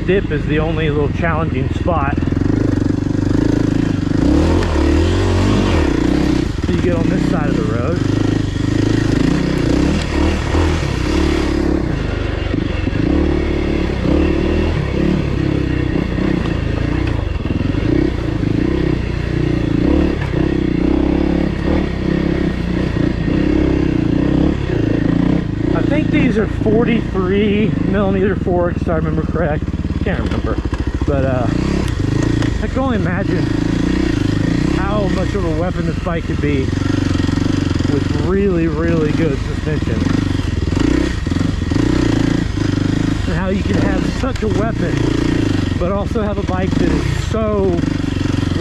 dip is the only little challenging spot. So you get on this side of the road. These are 43 millimeter forks, if I remember correct. Can't remember, but I can only imagine how much of a weapon this bike could be with really, really good suspension, and how you can have such a weapon but also have a bike that is so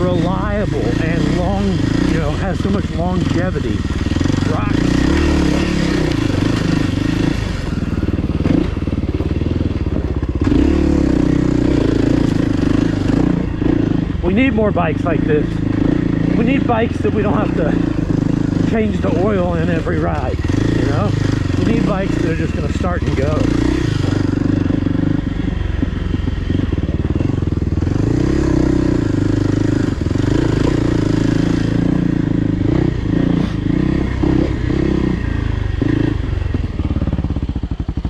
reliable and long, you know, has so much longevity. Rocks. We need more bikes like this. We need bikes that we don't have to change the oil in every ride, you know? We need bikes that are just gonna start and go.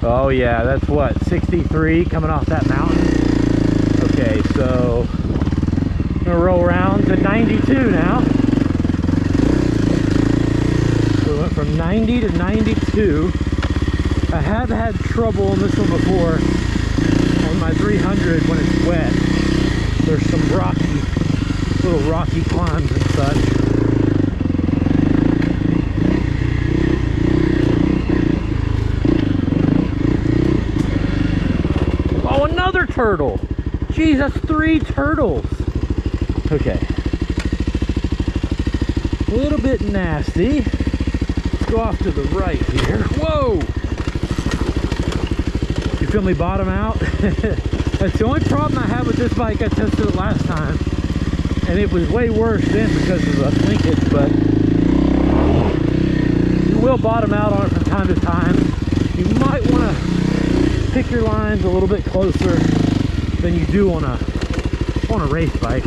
Oh yeah, that's what, 63 coming off that mountain? Okay, so I'm gonna roll around to 92 now. So we went from 90 to 92. I have had trouble on this one before on my 300 when it's wet. There's some little rocky climbs and such. Oh, another turtle! Geez, that's 3 turtles. Okay, a little bit nasty. Let's go off to the right here. Whoa! You feel me bottom out? That's the only problem I had with this bike. I tested it last time, and it was way worse then because of the linkage, but you will bottom out on it from time to time. You might want to pick your lines a little bit closer than you do on a race bike.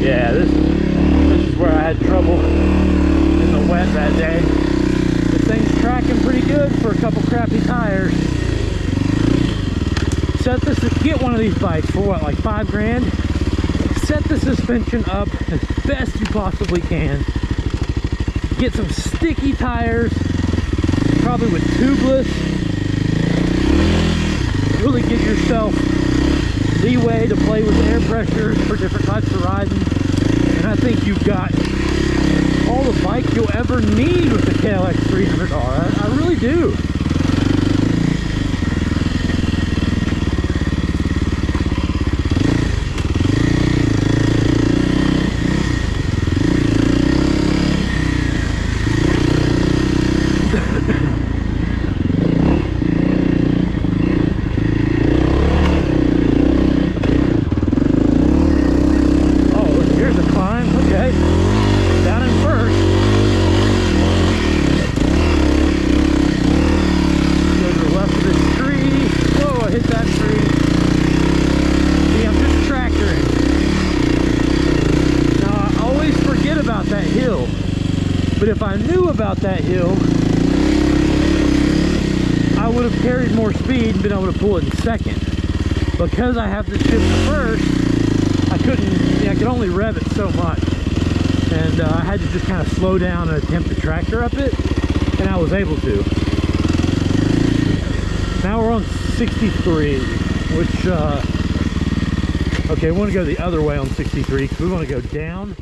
Yeah, this is where I had trouble in the wet that day. This thing's tracking pretty good for a couple crappy tires. Get one of these bikes for what, like 5 grand? Set the suspension up as best you possibly can. Get some sticky tires, probably with tubeless. Really give yourself leeway to play with air pressure for different types of riding. And I think you've got all the bike you'll ever need with the KLX300R. I really do. But if I knew about that hill, I would have carried more speed and been able to pull it in second. Because I have to shift to first, I could only rev it so much. And I had to just kind of slow down and attempt to tractor up it, and I was able to. Now we're on 63, which, okay, we want to go the other way on 63 because we want to go down.